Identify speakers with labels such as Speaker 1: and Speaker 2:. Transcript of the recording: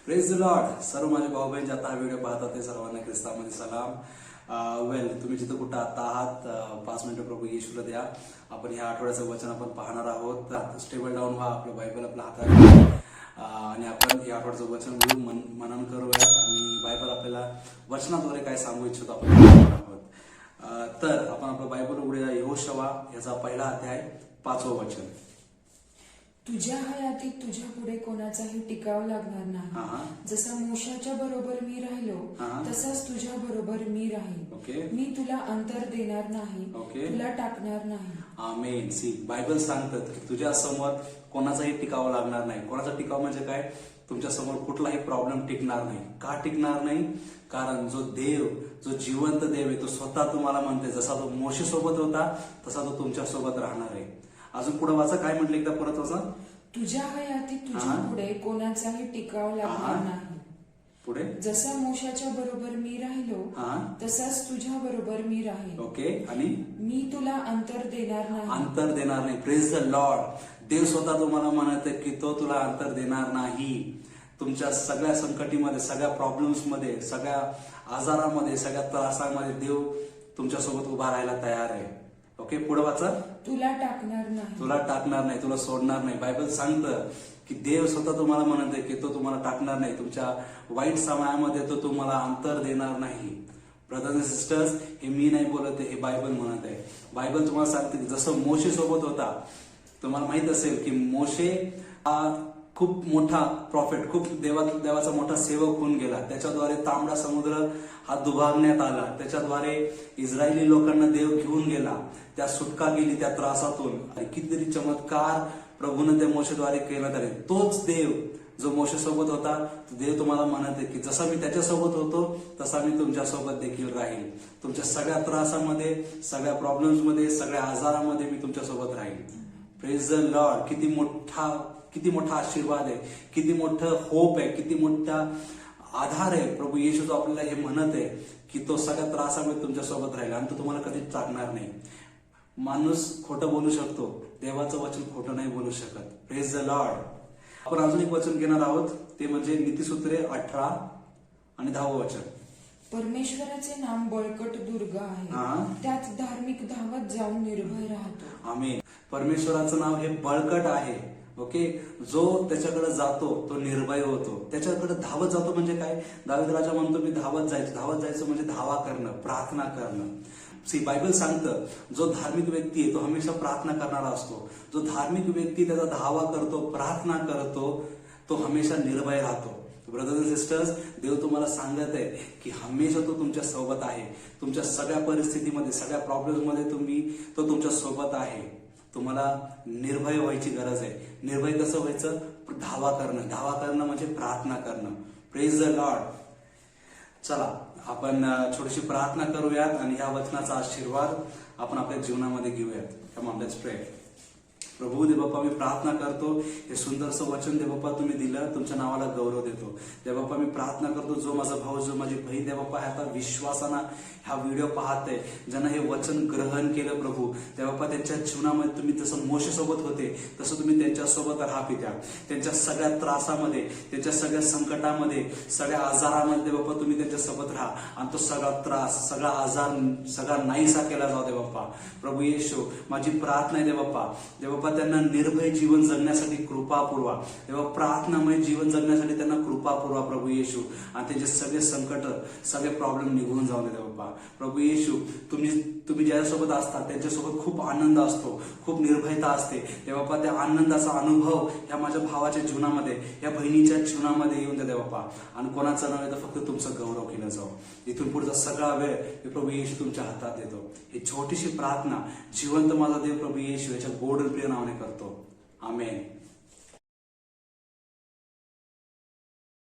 Speaker 1: Praise the Lord. सर्व माझे भाऊ बहीण जे आता हा व्हिडिओ पाहतात ते सर्वांना ख्रिस्तामध्ये सलाम. तुम्ही जिथं कुठं आता आहात 5 मिनिटं प्रभू येशूला द्या. आपण ह्या आठवड्याचं वचन आपण पाहणार आहोत. स्टेबल डाऊन व्हा, आपलं बायबल आपल्या हातात घ्या आणि आपण या आठवड्याचं वचन घेऊन मनन करूया आणि बायबल आपल्याला वचनाद्वारे काय सांगू इच्छितो आपण पाहणार आहोत. तर आपण आपलं बायबल उघडूया. यहोशुवा याचा पहिला अध्याय 5वं वचन.
Speaker 2: तुझ्या हयातीत तुझ्या पुढे कोणाचाही टिकाव लागणार नाही. जसा मोशाच्या बरोबर मी राहिलो तसाच तुझ्या बरोबर मी राहील. मी तुला अंतर देणार नाही, तुला टाकणार नाही.
Speaker 1: आमेन. सी बायबल सांगतात की तुझ्या समोर कोणाचाही टिकाव लागणार नाही. कोणाचा टिकाव म्हणजे काय? तुमच्या समोर कुठलाही प्रॉब्लेम टिकणार नाही. का टिकणार नाही? कारण जो देव, जो जिवंत देव आहे तो स्वतः तुम्हाला म्हणते जसा तो मोशे सोबत होता तसा तो तुमच्या सोबत राहणार आहे. अजून पुढे वाचा, काय म्हटलं एकदा परत वाचा.
Speaker 2: तुझ्या हयातीत तुझ्या पुढे कोणाचाही टिकाव लागणार नाही.
Speaker 1: पुढे
Speaker 2: जसा मोशाच्या बरोबर मी राहिलो तसाच तुझ्या बरोबर मी राहील.
Speaker 1: ओके. आणि
Speaker 2: मी तुला अंतर देणार नाही.
Speaker 1: अंतर देणार नाही. Praise the Lord. देव स्वतः तुम्हाला म्हणत की तो तुला अंतर देणार नाही. तुमच्या सगळ्या संकटीमध्ये, सगळ्या प्रॉब्लेम्स मध्ये, सगळ्या आजारामध्ये, सगळ्या त्रासामध्ये देव तुमच्यासोबत उभा राहायला तयार आहे. ओके. पुढे वाचा.
Speaker 2: तुला टाकणार नाही.
Speaker 1: तुला टाकणार नाही, तुला सोडणार नाही. बायबल सांगतं की देव स्वतः तुम्हाला म्हणत आहे की तो तुम्हाला टाकणार नाही. तुमच्या वाईट समयामध्ये तो तुम्हाला अंतर देणार नाही. ब्रदर्स अँड सिस्टर्स, हे मी नाही बोलत आहे, हे बायबल म्हणत आहे. बायबल तुम्हाला सांगते की जसं मोशे सोबत होता, तुम्हाला माहित असेल की मोशे हा खूप मोठा प्रॉफिट, खूप देवाचा मोठा सेवक होऊन गेला. त्याच्याद्वारे तांबडा समुद्र हा दुभागण्यात आला. त्याच्याद्वारे इस्रायली लोकांना देव घेऊन गेला. त्या सुटका गेली त्या त्रासातून. आणि कितीतरी चमत्कार प्रभूने त्या मोशेद्वारे केला. तरी तोच देव जो मोशे सोबत होता, तो देव तुम्हाला म्हणत आहे की जसा मी त्याच्यासोबत होतो तसा मी तुमच्यासोबत देखील राहील. तुमच्या सगळ्या त्रासामध्ये, सगळ्या प्रॉब्लेम्स मध्ये, सगळ्या आजारामध्ये मी तुमच्यासोबत राहील. Praise the Lord. किती मोठा आशीर्वाद आहे, किती मोठं होप आहे, किती मोठा आधार आहे. प्रभू येशू जो आपल्याला हे म्हणत आहे की तो सगळ्या त्रासामध्ये तुमच्यासोबत राहील आणि तो तुम्हाला कधीच टाकणार नाही. माणूस खोटं बोलू शकतो, देवाचं वचन खोटं नाही बोलू शकत. Praise the Lord. आपण अजून एक वचन घेणार आहोत, ते म्हणजे नीतिसूत्रे 18 आणि 10वं वचन.
Speaker 2: परमेश्वराचे नाम बळकट दुर्ग आहे, त्यात धार्मिक धावत जाऊन निर्भय राहतो.
Speaker 1: आमेन. परमेश्वराचं नाव हे बळकट आहे. ओके. जो त्याच्याकडे जातो तो निर्भय होतो. त्याच्याकडे धावत जातो म्हणजे काय? दावीद राजा म्हणतो मी धावत जायचं म्हणजे धावा करणं, प्रार्थना करणं. सी बायबल सांगतं जो धार्मिक व्यक्ती आहे तो हमेशा प्रार्थना करणारा असतो. जो धार्मिक व्यक्ती त्याचा धावा करतो, प्रार्थना करतो, तो हमेशा निर्भय राहतो. ब्रदर्स अँड सिस्टर्स, देव तुम्हाला सांगत आहे की हमेशा तो तुमच्या सोबत आहे. तुमच्या सगळ्या परिस्थितीमध्ये, सगळ्या प्रॉब्लेम्स मध्ये तो तुमच्या सोबत आहे. तुम्हाला निर्भय व्हायची गरज आहे. निर्भय कसं व्हायचं? धावा करणं म्हणजे प्रार्थना करणं. Praise the Lord. चला आपण थोडीशी प्रार्थना करूयात आणि ह्या वचनाचा आशीर्वाद आपण आपल्या जीवनामध्ये घेऊयात. कम ऑन, लेट्स प्रे. प्रभू देवबाप्पा, मी प्रार्थना करतो हे सुंदरसं वचन देवबाप्पा तुम्ही दिलं, तुमच्या नावाला गौरव देतो. देवबाप्पा मी प्रार्थना करतो जो माझा भाऊ, जो माझी बहीण देवबाप्पा आता विश्वासानं हा व्हिडिओ पाहते, ज्यांना हे वचन ग्रहण केलं प्रभू देवबाप्पा, त्यांच्या जीवनामध्ये तुम्ही जसं मोशे सोबत होते तसं तुम्ही त्यांच्यासोबत राहा पित्या. त्यांच्या सगळ्या त्रासामध्ये, त्यांच्या सगळ्या संकटामध्ये, सगळ्या आजारामध्ये देवबाप्पा तुम्ही त्यांच्यासोबत राहा आणि तो सगळा त्रास, सगळा आजार सगळा नाहीसा केला जाऊ देवबाप्पा. प्रभू येशू, माझी प्रार्थना आहे देवबाप्पा त्यांना निर्भय जीवन जगण्यासाठी कृपा पुरवा. तेव्हा प्रार्थनामय जीवन जगण्यासाठी त्यांना कृपा पुरवा प्रभू येशू. आणि त्यांचे सगळे संकट, सगळे प्रॉब्लेम निघून जाऊ दे देवबाप्पा. प्रभू येशू, तुम्ही ज्याच्यासोबत असता त्यांच्यासोबत खूप आनंद असतो, खूप निर्भयता असते. तेव्हा त्या आनंदाचा अनुभव या माझ्या भावाच्या जीवनामध्ये, या बहिणीच्या जीवनामध्ये येऊन द्या देवबाप्पा. आणि कोणाचं नव्हे तर फक्त तुमचं गौरव केलं जाऊ. इथून पुढचा सगळा वेळ मी प्रभू येशू तुमच्या हातात देतो. ही छोटीशी प्रार्थना जिवंत माझा देव प्रभू येशू याच्या गोड प्रिय नावाने करतो. आमेन.